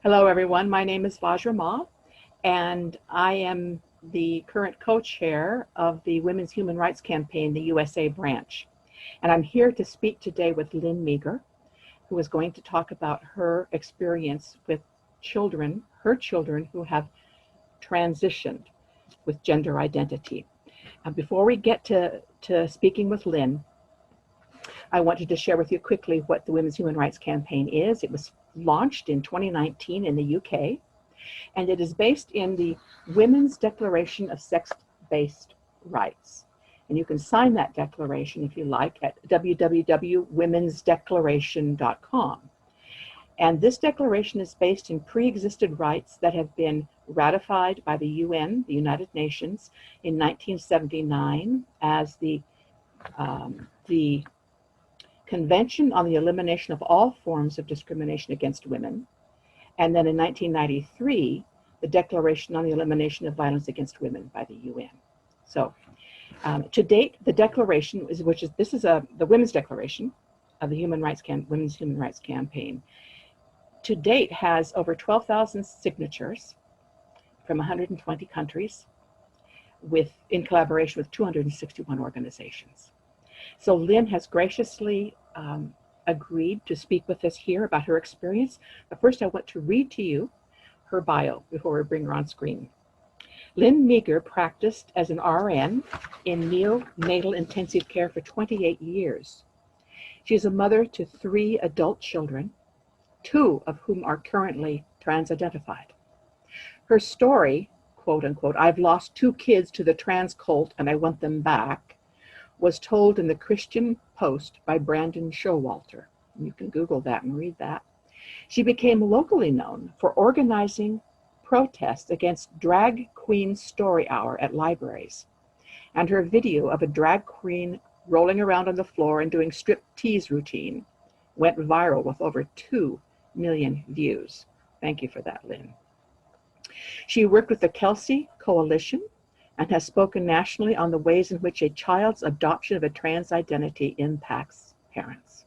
Hello, everyone. My name is Vajra Ma, and I am the current co-chair of the Women's Human Rights Campaign, the USA branch. And I'm here to speak today with Lynn Meagher, who is going to talk about her experience with children, her children who have transitioned with gender identity. Before we get to speaking with Lynn, I wanted to share with you quickly what the Women's Human Rights Campaign is. It was launched in 2019 in the UK, and it is based in the Women's Declaration of Sex-Based Rights. And you can sign that declaration if you like at www.womensdeclaration.com. And this declaration is based in pre-existed rights that have been ratified by the UN, the United Nations, in 1979 as the Convention on the Elimination of All Forms of Discrimination Against Women, and then in 1993, the Declaration on the Elimination of Violence Against Women by the UN. So, to date, the declaration is, the Women's Declaration of the Women's Human Rights Campaign. To date, has over 12,000 signatures from 120 countries, in collaboration with 261 organizations. So Lynn has graciously agreed to speak with us here about her experience. But first, I want to read to you her bio before we bring her on screen. Lynn Meagher practiced as an RN in neonatal intensive care for 28 years. She is a mother to 3 adult children, 2 of whom are currently trans-identified. Her story, quote unquote, "I've lost 2 kids to the trans cult and I want them back," was told in the Christian Post by Brandon Showalter. You can Google that and read that. She became locally known for organizing protests against drag queen story hour at libraries. And her video of a drag queen rolling around on the floor and doing strip-tease routine went viral with over 2 million views. Thank you for that, Lynn. She worked with the Kelsey Coalition and has spoken nationally on the ways in which a child's adoption of a trans identity impacts parents.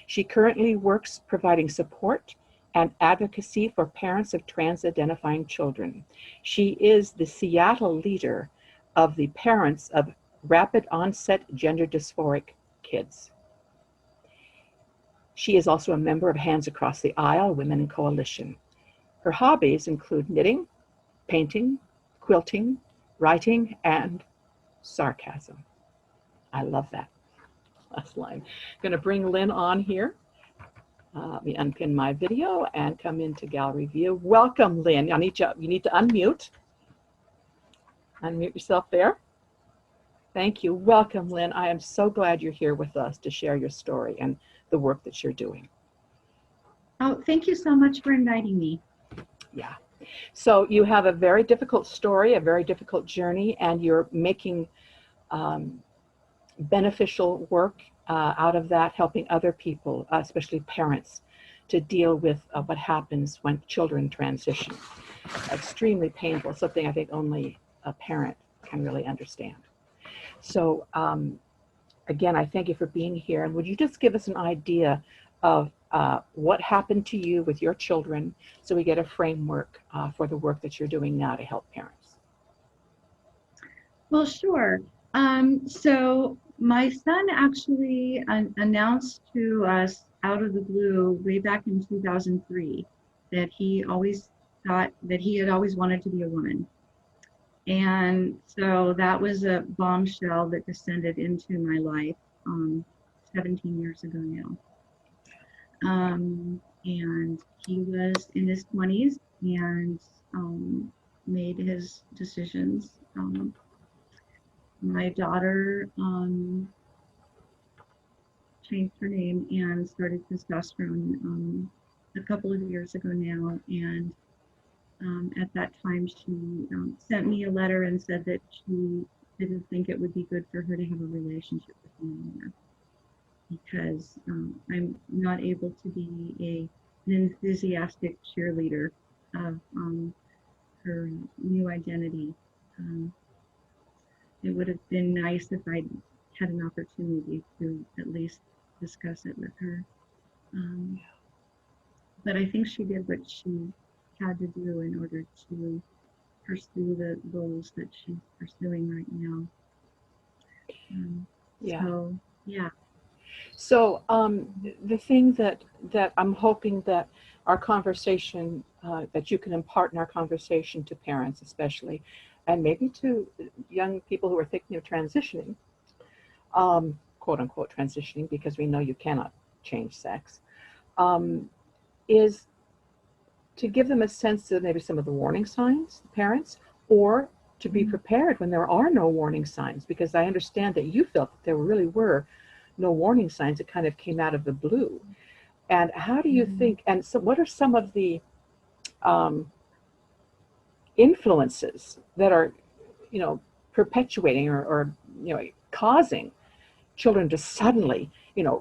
She currently works providing support and advocacy for parents of trans-identifying children. She is the Seattle leader of the Parents of Rapid Onset Gender Dysphoric Kids. She is also a member of Hands Across the Aisle Women in Coalition. Her hobbies include knitting, painting, quilting, writing, and sarcasm. I love that last line. I'm going to bring Lynn on here. Let me unpin my video and come into gallery view. Welcome, Lynn. You need to unmute. Unmute yourself there. Thank you. Welcome, Lynn. I am so glad you're here with us to share your story and the work that you're doing. Oh, thank you so much for inviting me. Yeah. So you have a very difficult story, a very difficult journey, and you're making beneficial work out of that, helping other people, especially parents, to deal with what happens when children transition. Extremely painful, something I think only a parent can really understand. So again, I thank you for being here. And would you just give us an idea of what happened to you with your children so we get a framework for the work that you're doing now to help parents? Well, sure. So my son actually announced to us out of the blue way back in 2003 that he always thought that he had always wanted to be a woman. And so that was a bombshell that descended into my life 17 years ago now. And he was in his 20s and made his decisions. My daughter changed her name and started testosterone a couple of years ago now. And at that time, she sent me a letter and said that she didn't think it would be good for her to have a relationship with me anymore, because I'm not able to be an enthusiastic cheerleader of her new identity. It would have been nice if I'd had an opportunity to at least discuss it with her. but I think she did what she had to do in order to pursue the goals that she's pursuing right now. Yeah. So, yeah. So the thing that I'm hoping that our conversation, that you can impart in our conversation to parents especially, and maybe to young people who are thinking of transitioning, quote unquote transitioning, because we know you cannot change sex, is to give them a sense of maybe some of the warning signs, parents, or to be prepared when there are no warning signs, because I understand that you felt that there really were no warning signs. It kind of came out of the blue. And how do you think, and so what are some of the influences that are, perpetuating or causing children to suddenly,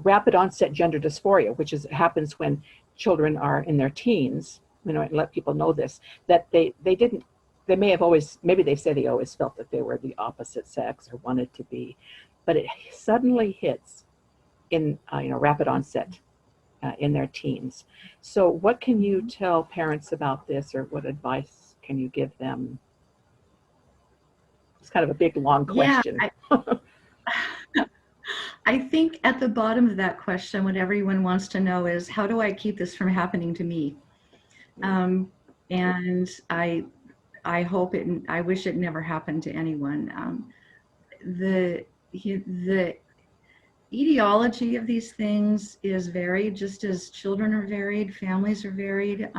rapid onset gender dysphoria, which happens when children are in their teens, and let people know this, that they may have always, maybe they say they always felt that they were the opposite sex or wanted to be, but it suddenly hits in, rapid onset in their teens. So what can you tell parents about this, or what advice can you give them? It's kind of a big, long question. I think at the bottom of that question, what everyone wants to know is, how do I keep this from happening to me? And I hope it, I wish it never happened to anyone. The etiology of these things is varied, just as children are varied, families are varied.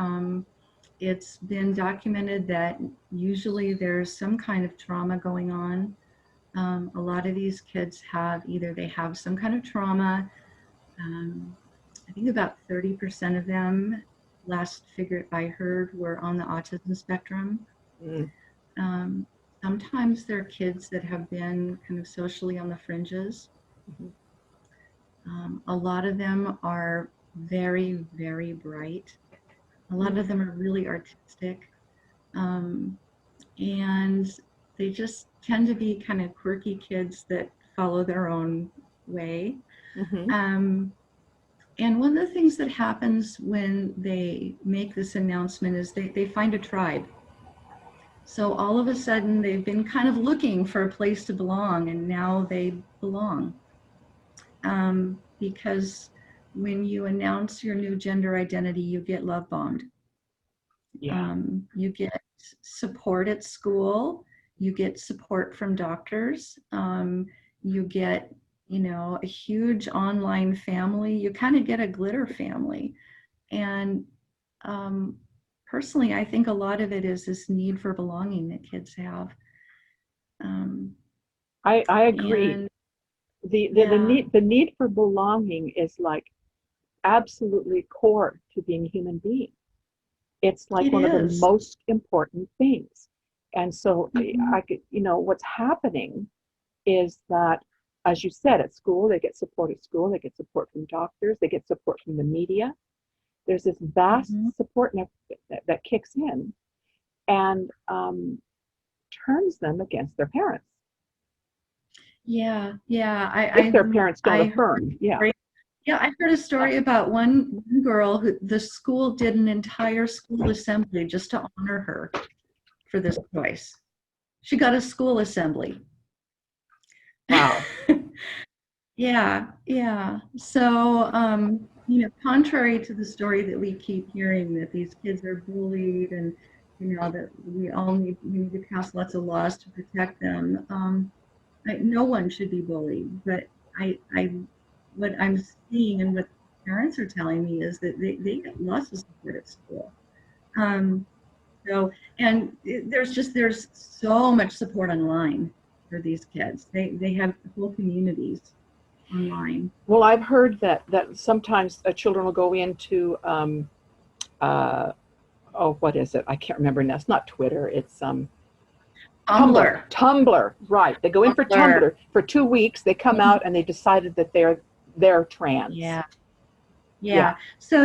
It's been documented that usually there's some kind of trauma going on. A lot of these kids have they have some kind of trauma. I think about 30% of them, last figure I heard, were on the autism spectrum. Sometimes they're kids that have been kind of socially on the fringes. A lot of them are very, very bright. A lot of them are really artistic. And they just tend to be kind of quirky kids that follow their own way. And one of the things that happens when they make this announcement is they find a tribe. So all of a sudden they've been kind of looking for a place to belong, and now they belong. Because when you announce your new gender identity, you get love bombed. You get support at school, you get support from doctors, you get, a huge online family. You kind of get a glitter family. And personally, I think a lot of it is this need for belonging that kids have. I agree. The need for belonging is like absolutely core to being a human being. It's like one of the most important things. And so what's happening is that, as you said, at school, they get support at school, they get support from doctors, they get support from the media. There's this vast support network that kicks in and turns them against their parents. If their parents don't affirm. I heard a story about one girl who the school did an entire school assembly just to honor her for this choice. She got a school assembly. Wow. So, contrary to the story that we keep hearing, that these kids are bullied and, that we need to pass lots of laws to protect them. No one should be bullied, but what I'm seeing and what parents are telling me is that they get lots of support at school. There's so much support online for these kids. They have whole communities online. Well, I've heard that sometimes children will go into what is it? I can't remember now. It's not Twitter. It's Tumblr, right? They go in for Tumblr for 2 weeks. They come out and they decided that they're trans. Yeah. So,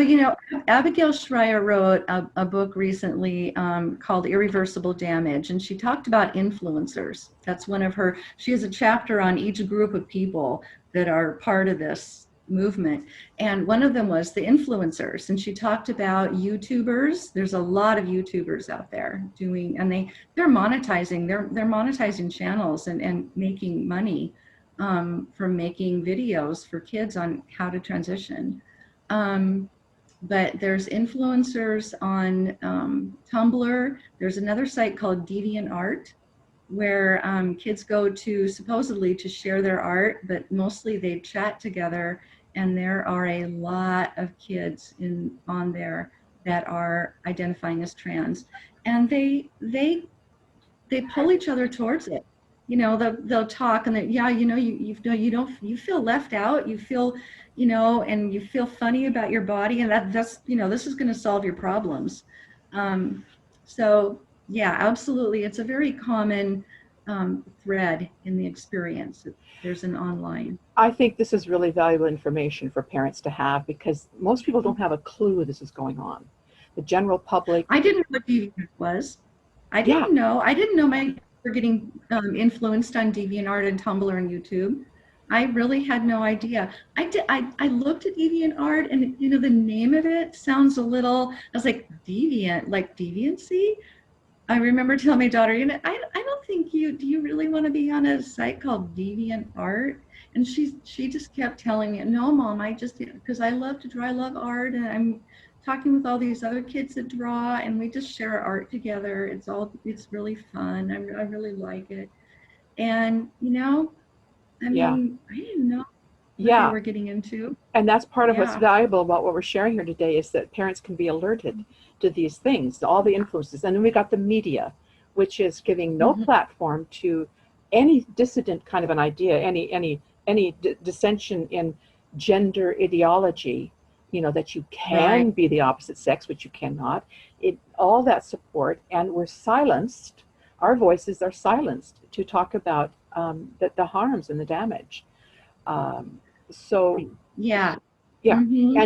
Abigail Schreier wrote a book recently called Irreversible Damage, and she talked about influencers. That's one of she has a chapter on each group of people that are part of this movement. And one of them was the influencers. And she talked about YouTubers. There's a lot of YouTubers out there doing, and they're monetizing, they're monetizing channels and making money from making videos for kids on how to transition. But there's influencers on Tumblr. There's another site called DeviantArt, where kids go to supposedly to share their art, but mostly they chat together. And there are a lot of kids on there that are identifying as trans, and they pull each other towards it. You know, they'll talk and yeah, you know, you feel left out, you feel, you know, and you feel funny about your body, and that's, you know, this is going to solve your problems. So yeah, absolutely, it's a very common thread in the experience. There's an online. I think this is really valuable information for parents to have, because most people don't have a clue this is going on. The general public. I didn't know what DeviantArt was. I didn't know my kids were getting influenced on DeviantArt and Tumblr and YouTube. I really had no idea. I looked at DeviantArt, and you know, the name of it sounds a little, I was like, deviant, like deviancy. I remember telling my daughter, you know, I don't think do you really want to be on a site called DeviantArt? And she just kept telling me, no, Mom, I just, because I love to draw, I love art, and I'm talking with all these other kids that draw, and we just share our art together. It's really fun. I really like it. And, you know, I mean, I didn't know what they were getting into. And that's part of what's valuable about what we're sharing here today, is that parents can be alerted to these things, all the influences. And then we got the media, which is giving no platform to any dissident kind of an idea, any dissension in gender ideology, you know, that you can be the opposite sex, which you cannot. All that support, and we're silenced. Our voices are silenced to talk about the harms and the damage. And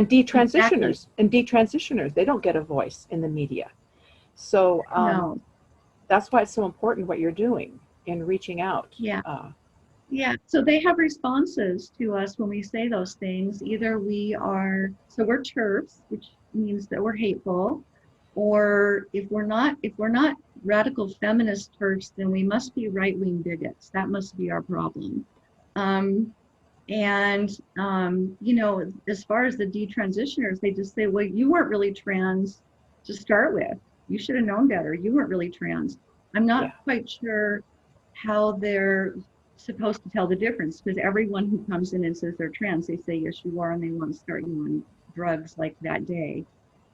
detransitioners, they don't get a voice in the media. So that's why it's so important what you're doing in reaching out. So they have responses to us when we say those things. Either we're TERFs, which means that we're hateful, or if we're not radical feminist TERFs, then we must be right-wing bigots. That must be our problem. You know, as far as the detransitioners, they just say, well, you weren't really trans to start with. You should have known better. You weren't really trans. I'm not quite sure how they're supposed to tell the difference, because everyone who comes in and says they're trans, they say, yes, you are, and they want to start you on drugs like that day.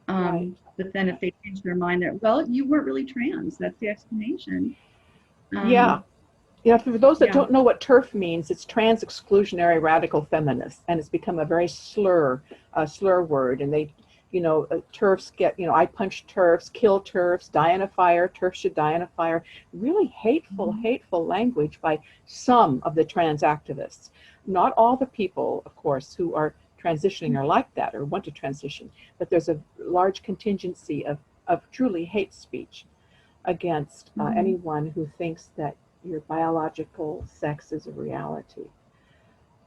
But then if they change their mind, that, well, you weren't really trans. That's the explanation. For those that don't know what TERF means, it's trans exclusionary radical feminist, and it's become a very slur word. And they, you know, TERFs get, you know, I punch TERFs, kill TERFs, die in a fire, TERFs should die in a fire. Really hateful language by some of the trans activists. Not all the people, of course, who are transitioning are like that or want to transition, but there's a large contingency of truly hate speech against anyone who thinks that your biological sex is a reality.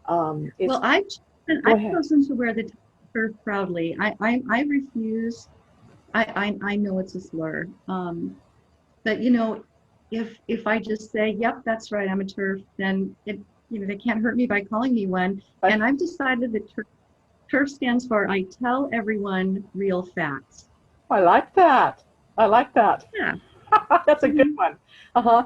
Well, I've chosen to wear the TERF proudly. I refuse. I know it's a slur, but you know, if I just say, yep, that's right, I'm a TERF, then it, you know, they can't hurt me by calling me one. And I've decided that TERF stands for I tell everyone real facts. I like that. Yeah. That's a good one. Yeah,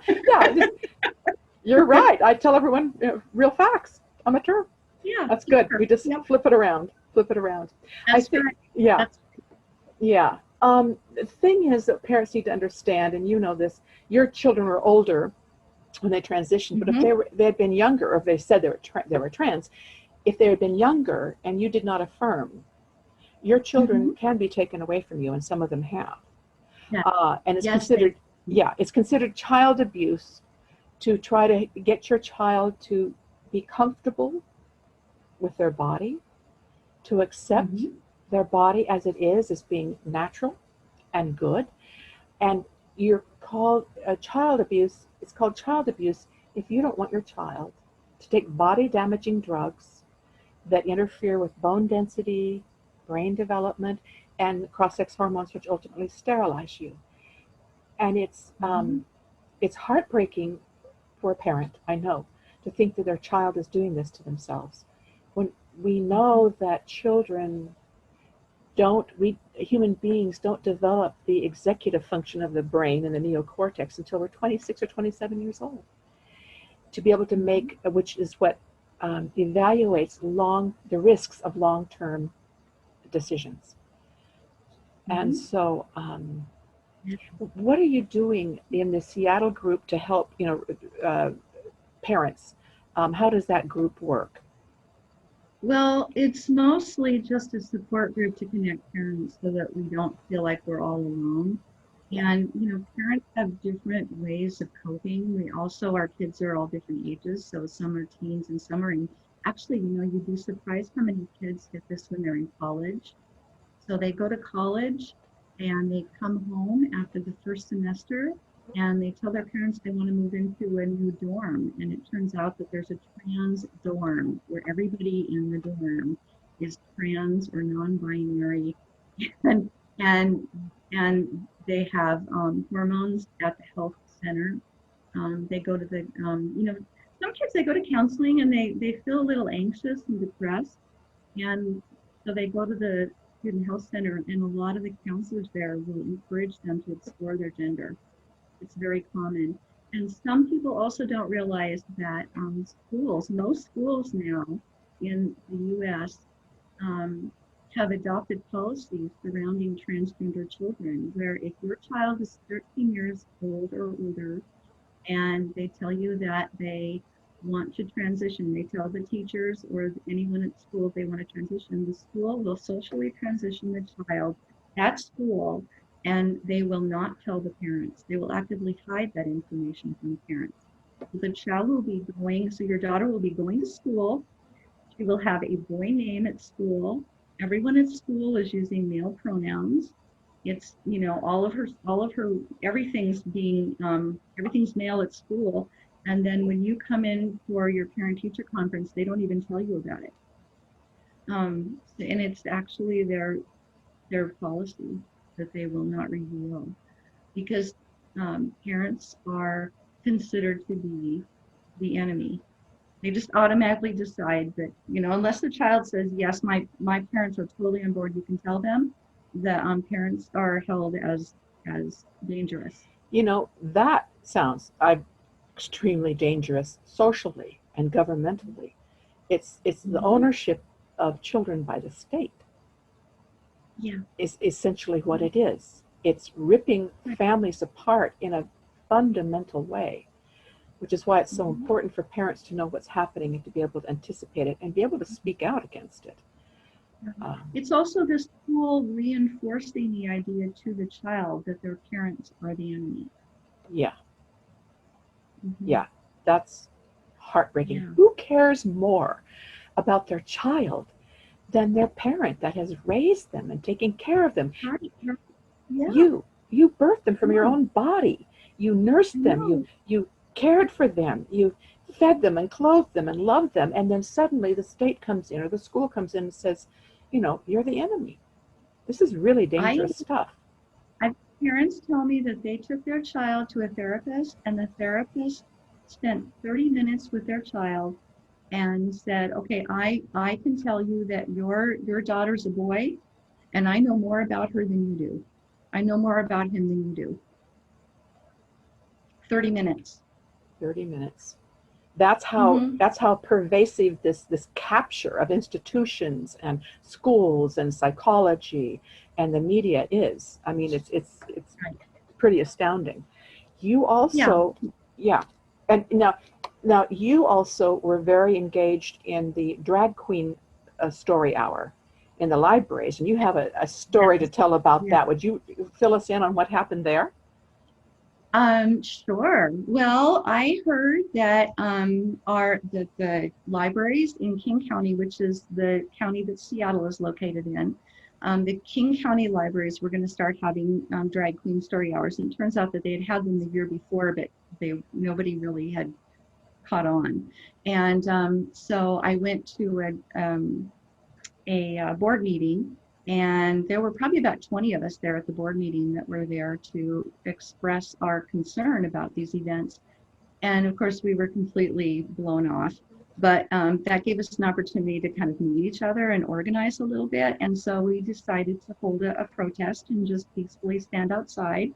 you're right. I tell everyone real facts. I'm a TERF. Yeah, that's good. We just flip it around. That's I think, right. Yeah. The thing is that parents need to understand, and you know this, your children were older when they transitioned, but if they had been younger, or if they said they were trans, if they had been younger and you did not affirm, your children can be taken away from you, and some of them have. And it's considered child abuse to try to get your child to be comfortable with their body, to accept their body as it is, as being natural and good. And you're called child abuse. It's called child abuse if you don't want your child to take body damaging drugs, that interfere with bone density, brain development, and cross-sex hormones, which ultimately sterilize you. And it's heartbreaking for a parent, I know, to think that their child is doing this to themselves. When we know that human beings don't develop the executive function of the brain and the neocortex until we're 26 or 27 years old. To be able to make, which is what evaluates the risks of long-term decisions. And so, what are you doing in the Seattle group to help, parents? How does that group work? Well, it's mostly just a support group to connect parents so that we don't feel like we're all alone. And, parents have different ways of coping. Our kids are all different ages. So some are teens and some are actually, you'd be surprised how many kids get this when they're in college. So they go to college and they come home after the first semester and they tell their parents they want to move into a new dorm. And it turns out that there's a trans dorm where everybody in the dorm is trans or non-binary. and they have hormones at the health center. They go to some kids, they go to counseling and they feel a little anxious and depressed. And so they go to the student health center and a lot of the counselors there will encourage them to explore their gender. It's very common. And some people also don't realize that most schools now in the US have adopted policies surrounding transgender children, where if your child is 13 years old or older and they tell you that they want to transition, they tell the teachers or anyone at school they want to transition, the school will socially transition the child at school and they will not tell the parents. They will actively hide that information from the parents. The child will be your daughter will be going to school. She will have a boy name at school. Everyone at school is using male pronouns. It's, all of her, everything's male at school. And then when you come in for your parent-teacher conference, they don't even tell you about it. And it's actually their policy that they will not reveal, because parents are considered to be the enemy. They just automatically decide that, unless the child says, yes, my parents are totally on board, you can tell them, the parents are held as dangerous. That sounds extremely dangerous socially and governmentally. It's the ownership of children by the state. Yeah. Is essentially what it is. It's ripping families apart in a fundamental way, which is why it's so important for parents to know what's happening and to be able to anticipate it and be able to speak out against it. It's also the school reinforcing the idea to the child that their parents are the enemy. Yeah. Yeah, that's heartbreaking. Yeah. Who cares more about their child than their parent that has raised them and taken care of them? Right. Yeah. You birthed them from your own body. You nursed them. You cared for them. You fed them and clothed them and loved them. And then suddenly the state comes in or the school comes in and says, you're the enemy. This is really dangerous stuff. Parents tell me that they took their child to a therapist and the therapist spent 30 minutes with their child and said, okay, I can tell you that your daughter's a boy and I know more about her than you do. I know more about him than you do. 30 minutes. 30 minutes. That's how pervasive this capture of institutions and schools and psychology and the media is. I mean, it's pretty astounding. You also, and now you also were very engaged in the drag queen story hour in the libraries, and you have a story to tell about that. Would you fill us in on what happened there? Sure. Well, I heard that the libraries in King County, which is the county that Seattle is located in, the King County libraries were going to start having drag queen story hours. And it turns out that they had them the year before, but nobody really had caught on. And so I went to a board meeting, and there were probably about 20 of us there at the board meeting that were there to express our concern about these events. And of course, we were completely blown off. But that gave us an opportunity to kind of meet each other and organize a little bit. And so we decided to hold a protest and just peacefully stand outside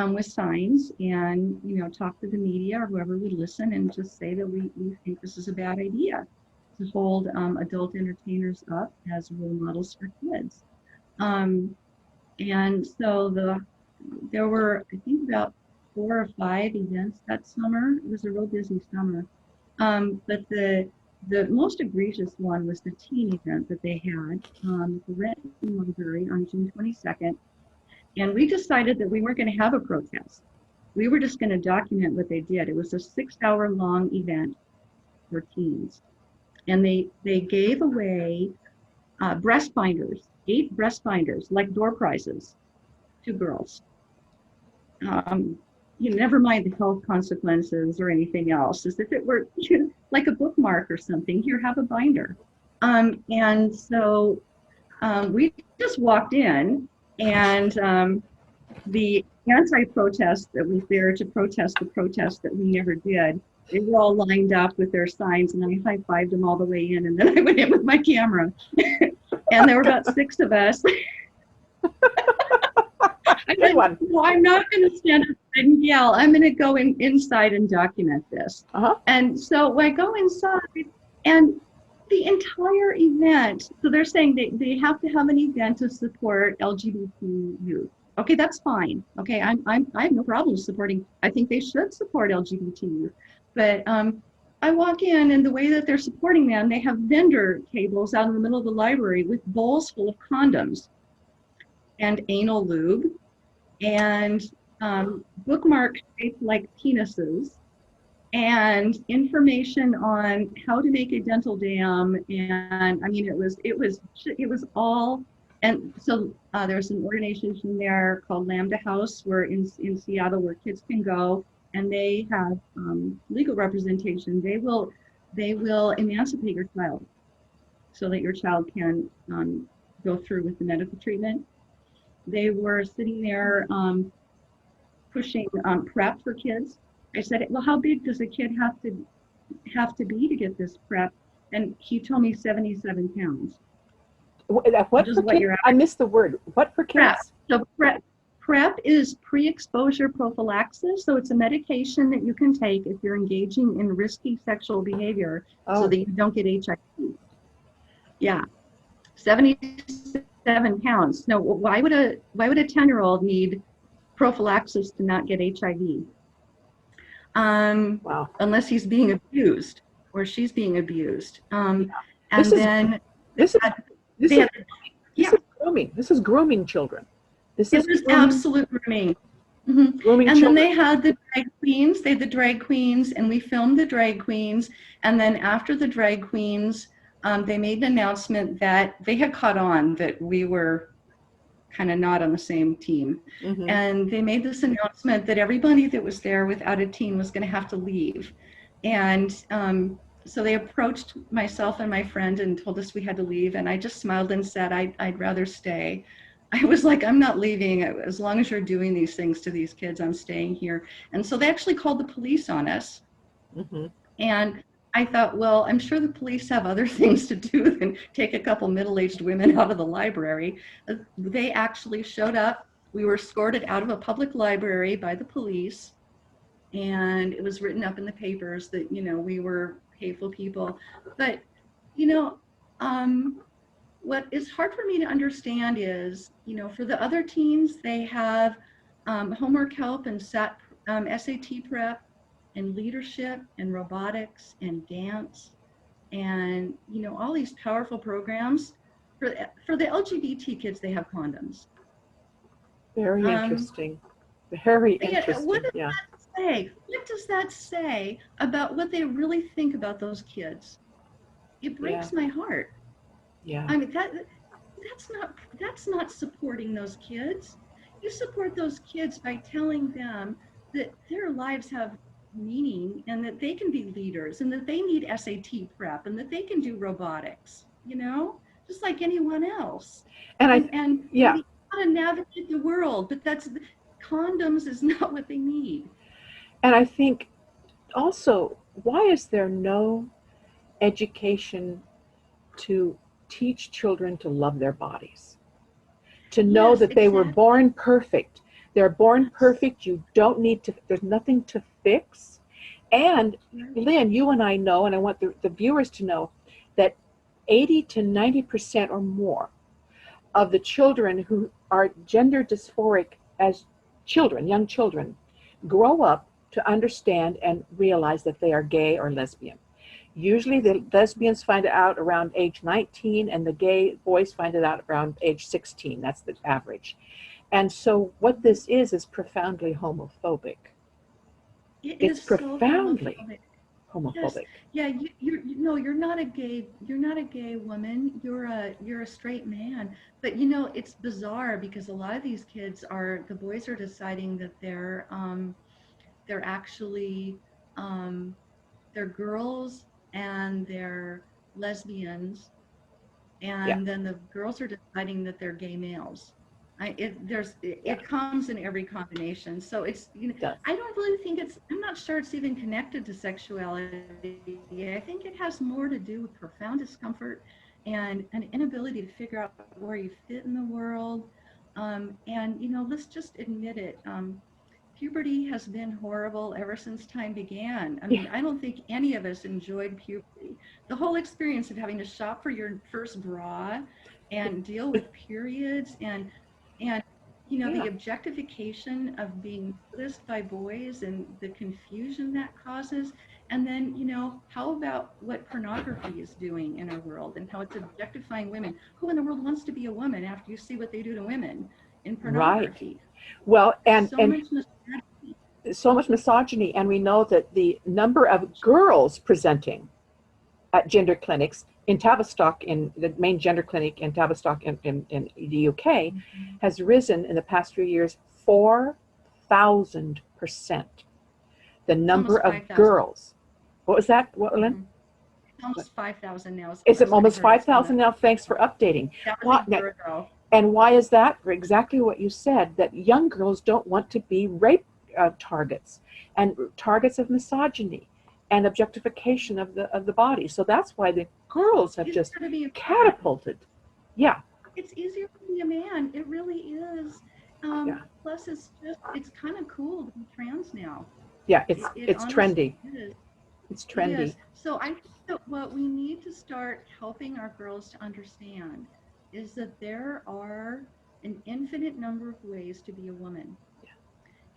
with signs and, talk to the media or whoever would listen and just say that we think this is a bad idea to hold adult entertainers up as role models for kids. And so there were, I think, about 4 or 5 events that summer. It was a real busy summer. But the most egregious one was the teen event that they had at the Renton Library on June 22nd. And we decided that we weren't going to have a protest. We were just going to document what they did. It was a 6-hour-long event for teens. And they gave away breast binders, 8 breast binders, like door prizes, to girls. Never mind the health consequences or anything else, as if it were like a bookmark or something. Here, have a binder. And so we just walked in, and the anti-protest that was there to protest the protest that we never did, they were all lined up with their signs, and I high-fived them all the way in, and then I went in with my camera. And there were about 6 of us. Well, I'm not going to stand up and yell. I'm going to go inside and document this. And so I go inside, and the entire event, so they're saying they have to have an event to support LGBT youth. Okay, that's fine. Okay, I have no problem supporting. I think they should support LGBT youth. But I walk in, and the way that they're supporting them, they have vendor tables out in the middle of the library with bowls full of condoms and anal lube and bookmarks shaped like penises and information on how to make a dental dam. And I mean, it was all. And so there's an organization there called Lambda House, where in Seattle, where kids can go, and they have legal representation. They will emancipate your child so that your child can go through with the medical treatment. They were sitting there pushing PrEP for kids. I said, well, how big does a kid have to be to get this PrEP? And he told me 77 pounds. What for kids? I missed the word. What for kids? So PrEP is pre-exposure prophylaxis. So it's a medication that you can take if you're engaging in risky sexual behavior so that you don't get HIV. Yeah, 77 pounds. No, why would a 10-year-old need prophylaxis to not get HIV? Wow. Unless he's being abused or she's being abused. And this is grooming. This is grooming children. It was absolute grooming. Mm-hmm. Grooming and children. Then they had the drag queens. They had the drag queens, and we filmed the drag queens. And then after the drag queens, they made an announcement that they had caught on that we were kind of not on the same team. Mm-hmm. And they made this announcement that everybody that was there without a teen was going to have to leave. And so they approached myself and my friend and told us we had to leave. And I just smiled and said, I'd rather stay. I was like, I'm not leaving. As long as you're doing these things to these kids, I'm staying here. And so they actually called the police on us. Mm-hmm. And I thought, well, I'm sure the police have other things to do than take a couple middle-aged women out of the library. They actually showed up. We were escorted out of a public library by the police. And it was written up in the papers that, we were hateful people. But, what is hard for me to understand is, for the other teens, they have homework help and SAT, SAT prep and leadership and robotics and dance and, all these powerful programs. For the LGBT kids, they have condoms. Very interesting. Very interesting. What does that say? What does that say about what they really think about those kids? It breaks my heart. Yeah. I mean, that's not supporting those kids. You support those kids by telling them that their lives have meaning, and that they can be leaders, and that they need SAT prep, and that they can do robotics, just like anyone else. And And yeah, they how to navigate the world, but condoms is not what they need. and I think also, why is there no education to teach children to love their bodies? To know Yes, that they were exactly. born perfect. They're born Yes, perfect. You don't need to, there's nothing to fix. And right. Lynn, you and I know, and I want the viewers to know, that 80 to 90% or more of the children who are gender dysphoric as children, young children, grow up to understand and realize that they are gay or lesbian. Usually the lesbians find it out around age 19 and the gay boys find it out around age 16. That's the average. And so what this is profoundly homophobic. It It's is so profoundly homophobic. Yes. homophobic. Yeah, no, you're not a gay woman. You're a straight man. But it's bizarre because a lot of these kids the boys are deciding that they're actually um they're girls and they're lesbians, Yeah, and then the girls are deciding that they're gay males. yeah, It comes in every combination. So it does. I don't really think I'm not sure it's even connected to sexuality. I think it has more to do with profound discomfort and an inability to figure out where you fit in the world. And let's just admit it. Puberty has been horrible ever since time began. I Yeah, mean, I don't think any of us enjoyed puberty. The whole experience of having to shop for your first bra and deal with periods and the yeah, objectification of being noticed by boys and the confusion that causes. And then, how about what pornography is doing in our world and how it's objectifying women? Who in the world wants to be a woman after you see what they do to women in right. pornography? Well, So much misogyny. so much misogyny, and we know that the number of girls presenting at gender clinics in Tavistock, in the main gender clinic in Tavistock in the UK, Mhm. has risen in the past few years 4,000%. The It's number almost of 5,000. girls. What was that? What, Lynn? Mhm. It's almost 5,000 now is the Is it last I almost heard. It's gone 5,000 up. now? Thanks for updating. That was a What, year ago. and why is that? For exactly what you said, that young girls don't want to be rape targets and targets of misogyny and objectification of the body. So that's why the girls have It's just easier to be a man. catapulted. Yeah, It's easier to be a man. It really is. yeah, Plus, it's kind of cool to be trans now. yeah. It It's honestly trendy. is. It's It trendy. is. So I think that what we need to start helping our girls to understand is that there are an infinite number of ways to be a woman,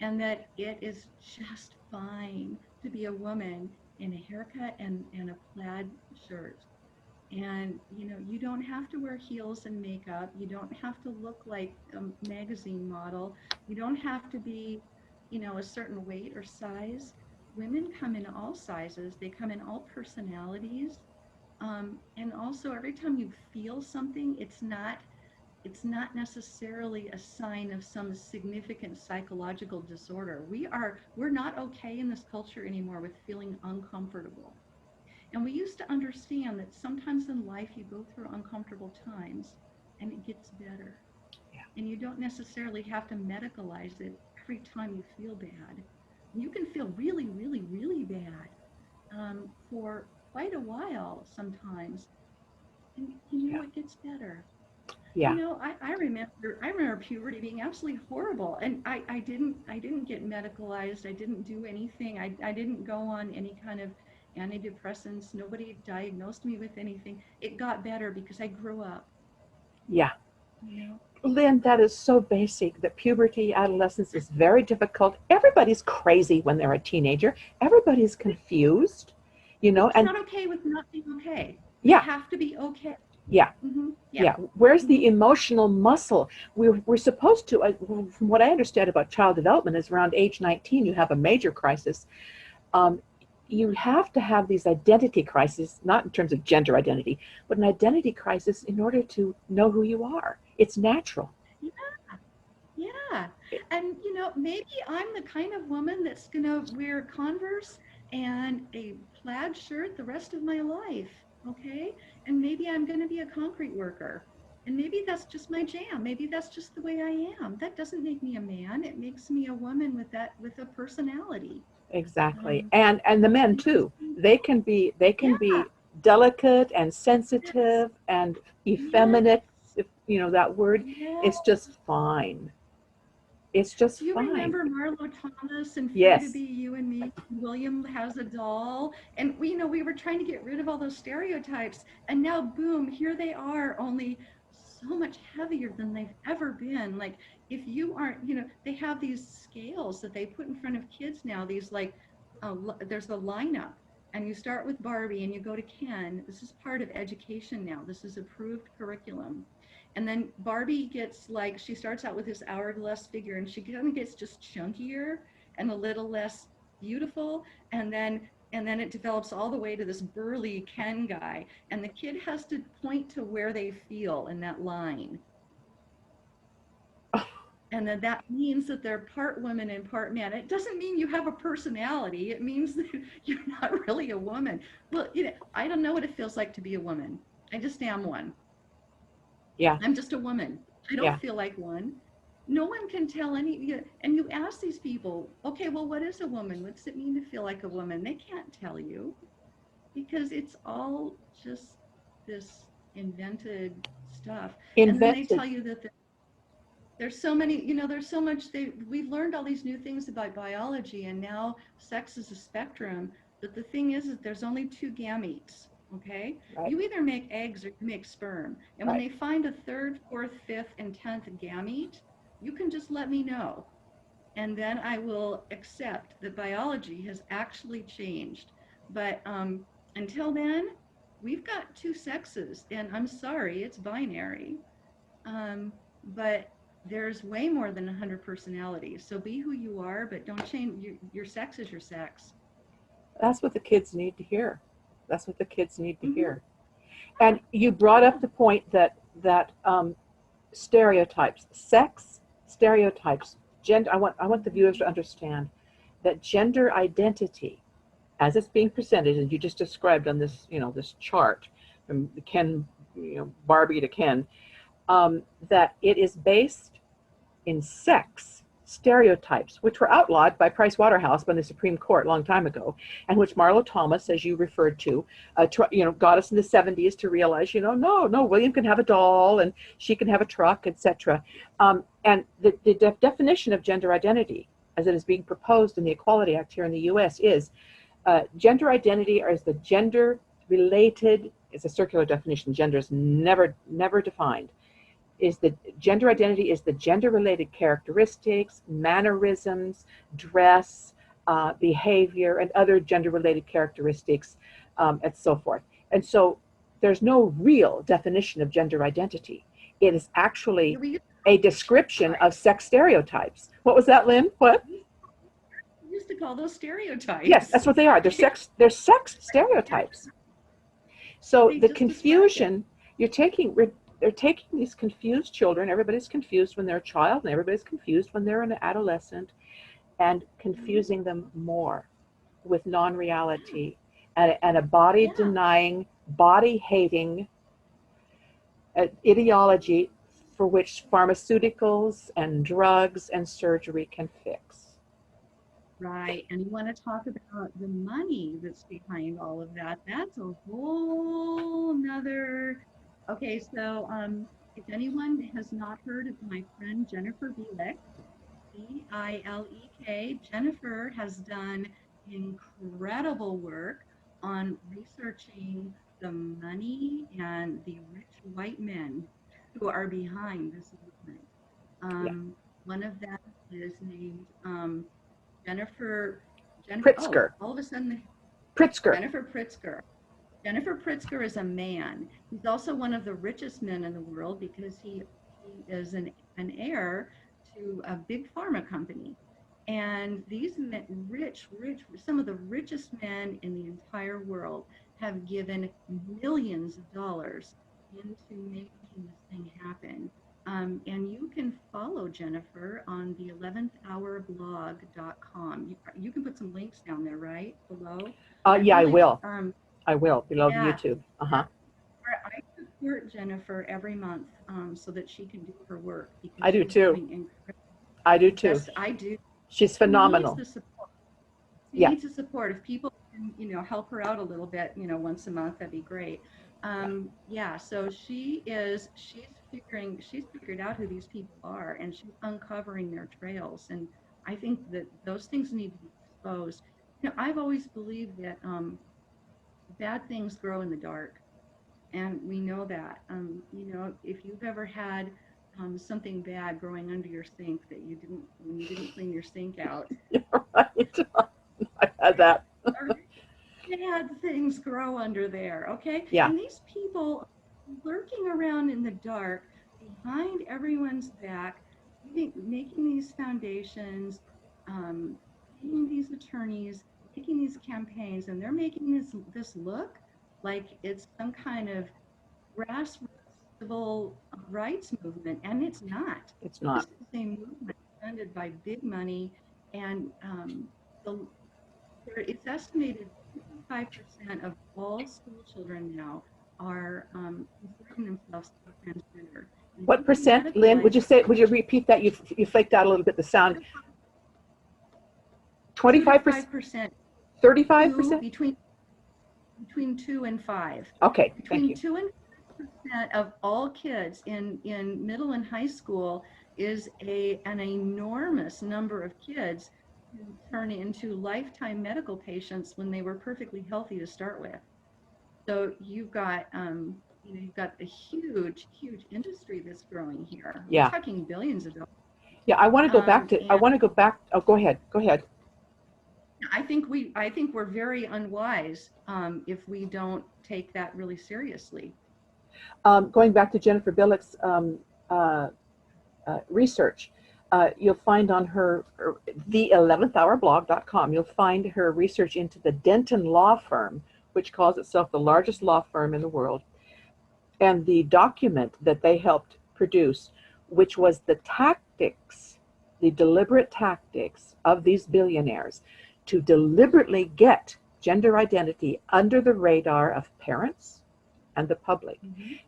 and that it is just fine to be a woman in a haircut and a plaid shirt. And you don't have to wear heels and makeup. You don't have to look like a magazine model. You don't have to be a certain weight or size. Women come in all sizes. They come in all personalities. And also, every time you feel something, it's not necessarily a sign of some significant psychological disorder. We're not okay in this culture anymore with feeling uncomfortable. And we used to understand that sometimes in life you go through uncomfortable times and it gets better. Yeah, And you don't necessarily have to medicalize it every time you feel bad. You can feel really, really, really bad for quite a while sometimes. And yeah, it gets better. yeah, I remember puberty being absolutely horrible, and I didn't get medicalized. I didn't do anything. I didn't go on any kind of antidepressants. Nobody diagnosed me with anything. It got better because I grew up. yeah. You know, Lynn, that is so basic that puberty, adolescence is very difficult. Everybody's crazy when they're a teenager. Everybody's confused, it's and not okay with not being okay. You yeah, have to be okay. yeah. Yeah. Yeah, where's hmm the emotional muscle? We're supposed to, from what I understand about child development, is around age 19 you have a major crisis. Um, you have to have these identity crises, not in terms of gender identity, but an identity crisis in order to know who you are. It's natural. Yeah. Yeah. Yeah. And maybe I'm the kind of woman that's going to wear Converse and a plaid shirt the rest of my life. Okay. And maybe I'm going to be a concrete worker. And maybe that's just my jam. Maybe that's just the way I am. That doesn't make me a man. It makes me a woman with a personality. Exactly. Um, And the men too. interesting. They can be Yeah. delicate and Yes. sensitive and Yes. effeminate, if you know that word. It's Yes. just fine. It's just Do you fine. remember Marlo Thomas and Free to Be Yes. You and Me? William has a doll. And we were trying to get rid of all those stereotypes. And now, boom, here they are, only so much heavier than they've ever been. Like, if you aren't, they have these scales that they put in front of kids now, these like, there's a lineup. And you start with Barbie and you go to Ken. This is part of education now. This is approved curriculum. And then Barbie gets like, she starts out with this hourglass figure and she kind of gets just chunkier and a little less beautiful. And then it develops all the way to this burly Ken guy. And the kid has to point to where they feel in that line. And then that means that they're part woman and part man. It doesn't mean you have a personality. It means that you're not really a woman. Well, I don't know what it feels like to be a woman. I just am one. Yeah. I'm just a woman. I don't Yeah. feel like one. No one can tell and you ask these people, okay, well, what is a woman? What's it mean to feel like a woman? They can't tell you because it's all just this invented stuff. And then they Invented. tell you that there's so many, there's so much we've learned all these new things about biology and now sex is a spectrum. But the thing is that there's only two gametes. Okay. Right. You either make eggs or you make sperm. And when Right. they find a third, fourth, fifth, and 10th gamete, you can just let me know. And then I will accept that biology has actually changed. But until then, we've got two sexes. And I'm sorry, it's binary. But there's way more than 100 personalities. So be who you are, but don't change. Your sex is your sex. That's what the kids need to hear. That's what the kids need to Mm-hmm. hear. And you brought up the point that stereotypes, sex stereotypes, gender. I want the viewers to understand that gender identity, as it's being presented, and you just described on this chart from Ken, Barbie to Ken, that it is based in sex stereotypes, which were outlawed by Price Waterhouse by the Supreme Court a long time ago, and which Marlo Thomas, as you referred to, got us in the 70s to realize, no, William can have a doll and she can have a truck, etc. And the definition of gender identity, as it is being proposed in the Equality Act here in the U.S., is gender identity is the gender related. It's a circular definition. Gender is never defined. Is the gender identity is the gender related characteristics, mannerisms, dress, behavior, and other gender related characteristics, and so forth. And so there's no real definition of gender identity. It is actually We a description of sex stereotypes. What was that, Lynn? What? used to call those Yes, stereotypes. that's what they are. They're sex stereotypes. So They the just described it. confusion you're taking, they're taking these confused children. Everybody's confused when they're a child, and everybody's confused when they're an adolescent, and Mhm. confusing them more with non-reality and a body Yeah. denying, body hating ideology for which pharmaceuticals and drugs and surgery can fix. Right. And you want to talk about the money that's behind all of that. That's a whole nother. Okay, so if anyone has not heard of my friend Jennifer Bielek, Bielek, Jennifer has done incredible work on researching the money and the rich white men who are behind this movement. Yeah. One of them is named Jennifer, oh, Pritzker. all of a sudden, Pritzker. Jennifer Pritzker. Jennifer Pritzker is a man. He's also one of the richest men in the world because he is an heir to a big pharma company. And these men, some of the richest men in the entire world have given millions of dollars into making this thing happen. And you can follow follow Jennifer on the 11thhourblog.com. You can put some links down there, right, below? Yeah, I really, will. I will, below yeah, YouTube. Uh-huh. I support Jennifer every month so that she can do her work because I do she's too. doing incredible. I do too. Yes, I do. She's She needs phenomenal. the support. She Yeah, needs the support. If people can, help her out a little bit, once a month, that'd be great. Yeah, so she's figured out who these people are and she's uncovering their trails. And I think that those things need to be exposed. I've always believed that bad things grow in the dark. And we know that. If you've ever had something bad growing under your sink that when you didn't clean your sink out, you're right. I had that. bad things grow under there, okay? Yeah, And these people lurking around in the dark behind everyone's back, making these foundations, paying these attorneys, making these campaigns, and they're making this look like it's some kind of grassroots civil rights movement, and it's not. it's This not. is a movement funded by big money, and the it's estimated 55% of all school children now are considering themselves transgender. And What if you percent, Lynn? Would medicalize you repeat that? You flaked out a little bit, the sound. 2 to 25%, 5%, 35%? between 2 and 5. Okay, thank Between you. 2 and 5% of all kids in middle and high school is an enormous number of kids who turn into lifetime medical patients when they were perfectly healthy to start with. So you've got a huge, huge industry that's growing here. We're Yeah. talking billions of dollars. Yeah, I want to go back And oh, go ahead. I think we're very unwise if we don't take that really seriously. Going back to Jennifer Billick's research, you'll find on the 11thhourblog.com, you'll find her research into the Denton law firm, which calls itself the largest law firm in the world, and the document that they helped produce, which was the deliberate tactics of these billionaires to deliberately get gender identity under the radar of parents and the public,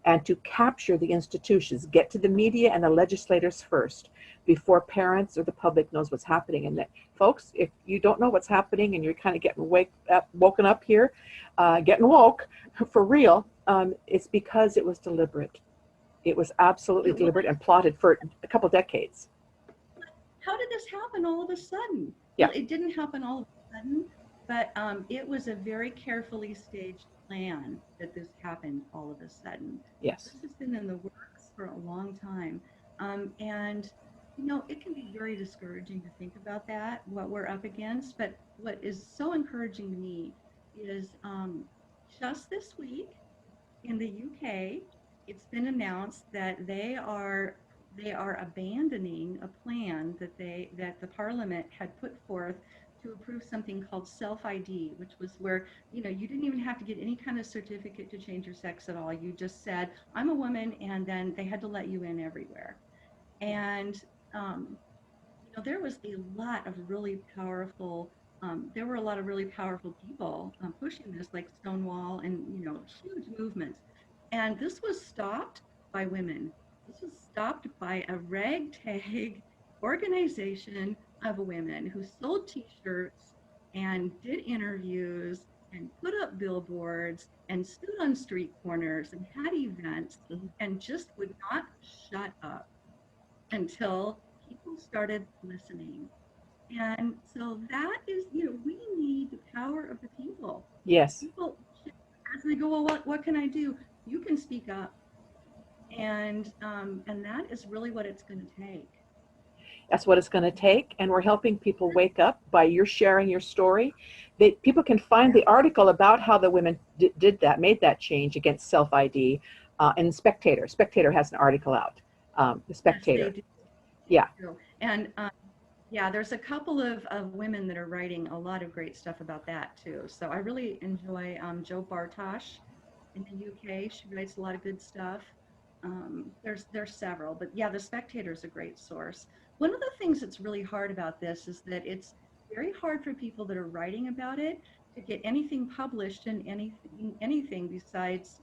and to capture the institutions, get to the media and the legislators first before parents or the public knows what's happening. And that, folks, if you don't know what's happening and you're kind of getting woken up here, getting woke for real, it's because it was deliberate. It was absolutely deliberate and plotted for a couple decades. How did this happen all of a sudden? Yeah. Well, it didn't happen all of a sudden, but it was a very carefully staged plan that this happened all of a sudden. Yes. This has been in the works for a long time. And, it can be very discouraging to think about that, what we're up against. But what is so encouraging to me is just this week in the UK, it's been announced that they are abandoning a plan that the parliament had put forth to approve something called self-ID, which was where you didn't even have to get any kind of certificate to change your sex at all. You just said, I'm a woman, and then they had to let you in everywhere. And there was a lot of really powerful there were a lot of really powerful people pushing this, like Stonewall, and huge movements. And this was stopped by women. This was stopped by a ragtag organization of women who sold T-shirts and did interviews and put up billboards and stood on street corners and had events and just would not shut up until people started listening. And so that is, we need the power of the people. Yes. People, as they go, well, what can I do? You can speak up. And that is really what it's going to take. That's what it's going to take, and we're helping people wake up by your sharing your story. People can find the article about how the women made that change against self-ID in Spectator. Spectator has an article out. The Spectator. Yes, they do. And there's a couple of women that are writing a lot of great stuff about that too. So I really enjoy Jo Bartosh in the UK. She writes a lot of good stuff. there's several, but yeah, the Spectator is a great source. One of the things that's really hard about this is that it's very hard for people that are writing about it to get anything published in anything besides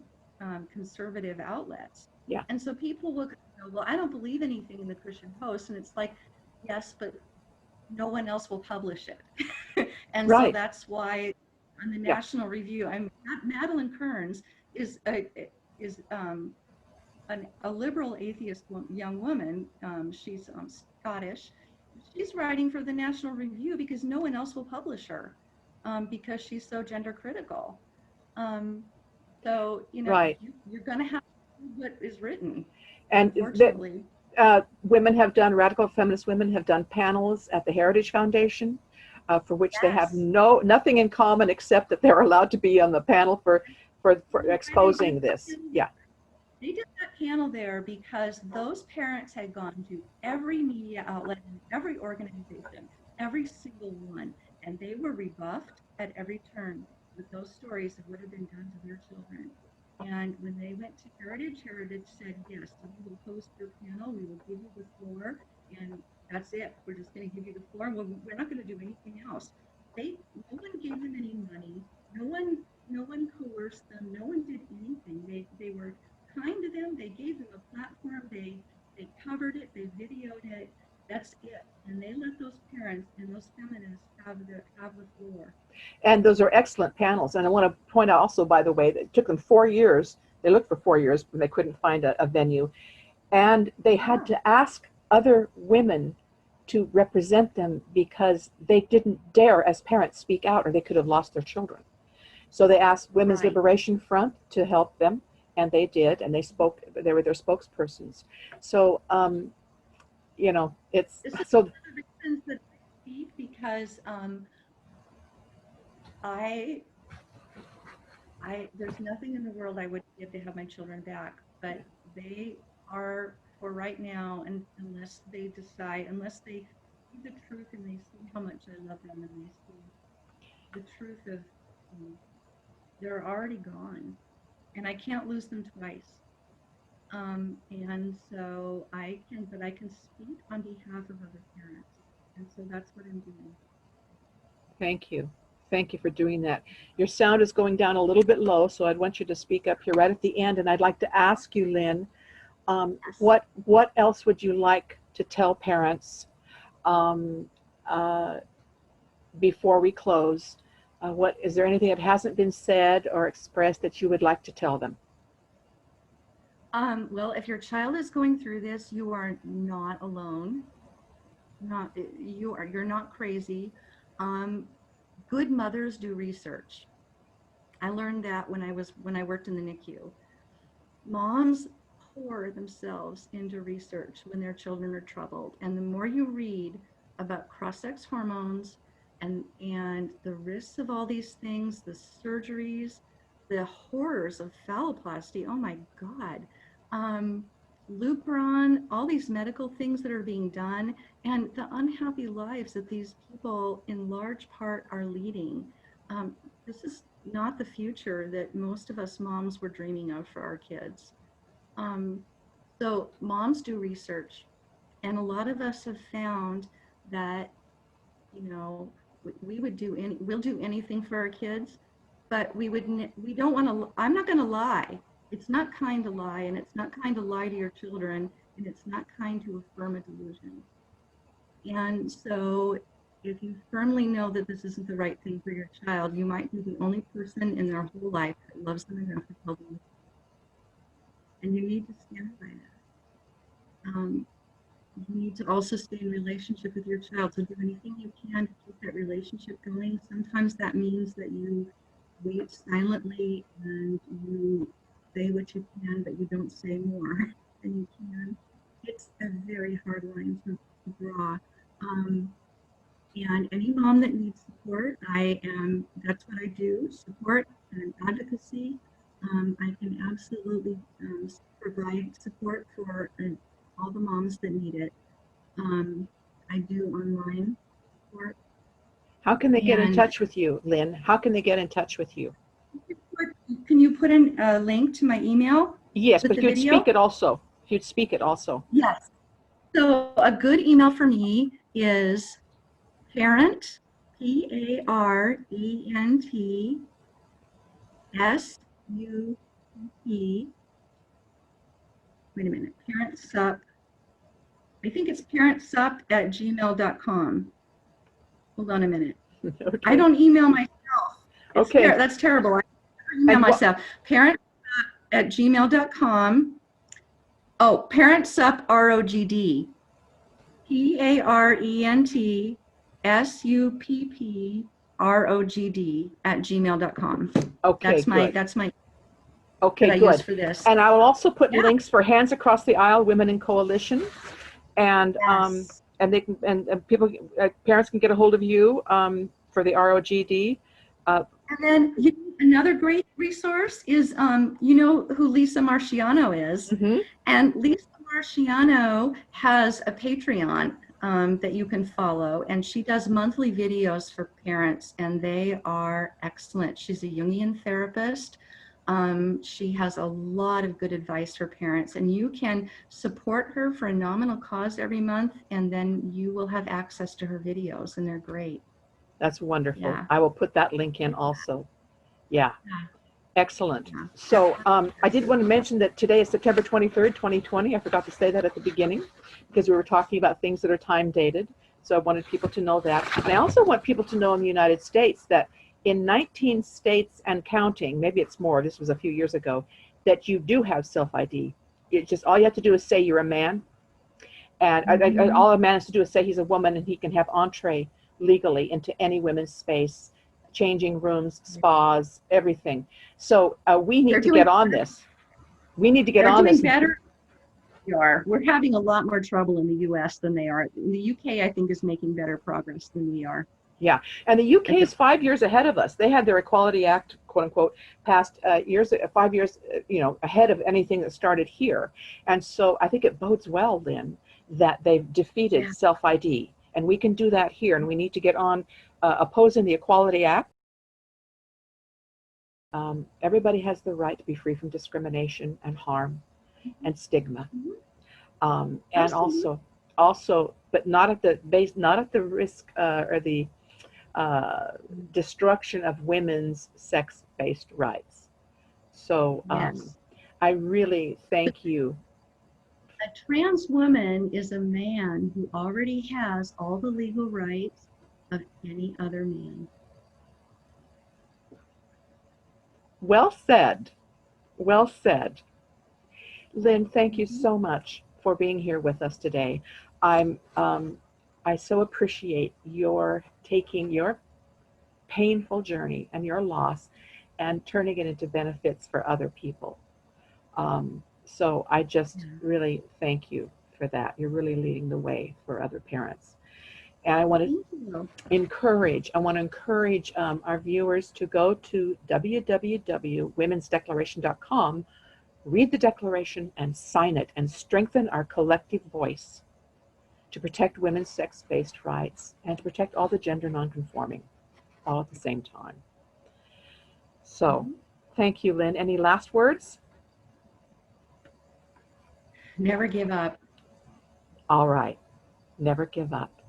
conservative outlets. Yeah. And so people look and go, well, I don't believe anything in the Christian Post, and it's like, yes, but no one else will publish it. And so Right. that's why on the Yeah. National Review, Madeline Kearns is is a liberal atheist young woman. She's Scottish. She's writing for the National Review because no one else will publish her because she's so gender critical. Um, so, Right. you're going to have to do what is written, And unfortunately. women have done, radical feminist women have done panels at the Heritage Foundation, for which they have Yes. nothing in common except that they're allowed to be on the panel for exposing this. Yeah. They did that panel there because those parents had gone to every media outlet and every organization, every single one, and they were rebuffed at every turn with those stories of what had been done to their children. And when they went to Heritage, Heritage said, yes, we will host your panel, we will give you the floor, and that's it. We're just going to give you the floor, and we're not going to do anything else. No one gave them any money. No one coerced them. No one did anything. They were kind to them. They gave them a platform. They covered it. They videoed it. That's it. And they let those parents and those feminists have the floor. And those are excellent panels. And I want to point out also, by the way, that it took them 4 years. They looked for 4 years when they couldn't find a venue. And they had to ask other women to represent them because they didn't dare, as parents, speak out, or they could have lost their children. So they asked Women's Right. Liberation Front to help them, and they did, and they spoke. They were their spokespersons. So, it's This is so. one of the reasons that I speak because there's nothing in the world I would give to have my children back, but they are, for right now, and unless they see the truth and they see how much I love them and they see the truth of, they're already gone, and I can't lose them twice. And so I can speak on behalf of other parents, and so that's what I'm doing. Thank you. Thank you for doing that. Your sound is going down a little bit low, so I'd want you to speak up here right at the end. And I'd like to ask you, Lynn, Yes. what else would you like to tell parents before we close? What is there anything that hasn't been said or expressed that you would like to tell them? Well, if your child is going through this, you are not alone. You're not crazy. Good mothers do research. I learned that when I worked in the NICU. Moms pour themselves into research when their children are troubled, and the more you read about cross-sex hormones and the risks of all these things, the surgeries, the horrors of phalloplasty, oh my God, Lupron, all these medical things that are being done, and the unhappy lives that these people in large part are leading. This is not the future that most of us moms were dreaming of for our kids. So moms do research, and a lot of us have found that, we'll do anything for our kids, but we don't want to, I'm not going to lie. It's not kind to lie, and it's not kind to lie to your children, and it's not kind to affirm a delusion. And so if you firmly know that this isn't the right thing for your child, you might be the only person in their whole life that loves them enough to tell them. And you need to stand by that. You need to also stay in relationship with your child. So do anything you can to keep that relationship going. Sometimes that means that you wait silently and you say what you can, but you don't say more than you can. It's a very hard line to draw. And any mom that needs support, that's what I do, support and advocacy. I can absolutely provide support for all the moms that need it. I do online support. How can they get in touch with you, Lynn? How can they get in touch with you? Can you put in a link to my email? Yes, with but the if you'd video? speak it also. If you'd speak it also. Yes. So a good email for me is parent, PARENTSUP, wait a minute, parentsup, I think it's parentsupprogd@gmail.com. Hold on a minute. I Okay. don't email myself. Okay. That's terrible. I email And what? myself. Parent@gmail.com. Oh, parentsup, ROGD. PARENTSUPPROGD Okay, good. That's my that Okay, I use good. for this. And I will also put Yeah. links for Hands Across the Aisle, Women in Coalition, Yes. and they can and people parents can get a hold of you for the ROGD. And then another great resource is, you know who Lisa Marciano is. Mm-hmm. And Lisa Marciano has a Patreon that you can follow, and she does monthly videos for parents, and they are excellent. She's a Jungian therapist. She has a lot of good advice for parents, and you can support her for a nominal cause every month, and then you will have access to her videos, and they're great. That's wonderful. Yeah. I will put that link in also. Yeah. Yeah. Excellent. Yeah. So I did want to mention that today is September 23rd, 2020. I forgot to say that at the beginning because we were talking about things that are time dated. So I wanted people to know that. And I also want people to know in the United States that in 19 states and counting, maybe it's more, this was a few years ago, that you do have self-ID. It's just all you have to do is say you're a man. And all a man has to do is say he's a woman, and he can have entree legally into any women's space, changing rooms, spas, everything. So we need to get on this. We need to get They're on doing this. better. We are. We're having a lot more trouble in the US than they are. In the UK, I think, is making better progress than we are. Yeah, and the UK is 5 years ahead of us. They had their Equality Act, quote unquote, passed 5 years, ahead of anything that started here. And so I think it bodes well, Lynn, that they've defeated self-ID, and we can do that here. And we need to get on opposing the Equality Act. Everybody has the right to be free from discrimination and harm and stigma, and also, but not at the base, not at the risk or the destruction of women's sex-based rights. So I really thank you. A trans woman is a man who already has all the legal rights of any other man. Well said. Well said. Lynn, thank you so much for being here with us today. I so appreciate your taking your painful journey and your loss and turning it into benefits for other people. So I just really thank you for that. You're really leading the way for other parents. And I want to encourage our viewers to go to www.womensdeclaration.com, read the declaration and sign it, and strengthen our collective voice to protect women's sex-based rights and to protect all the gender nonconforming, all at the same time. So thank you, Lynn. Any last words? Never give up. All right. Never give up.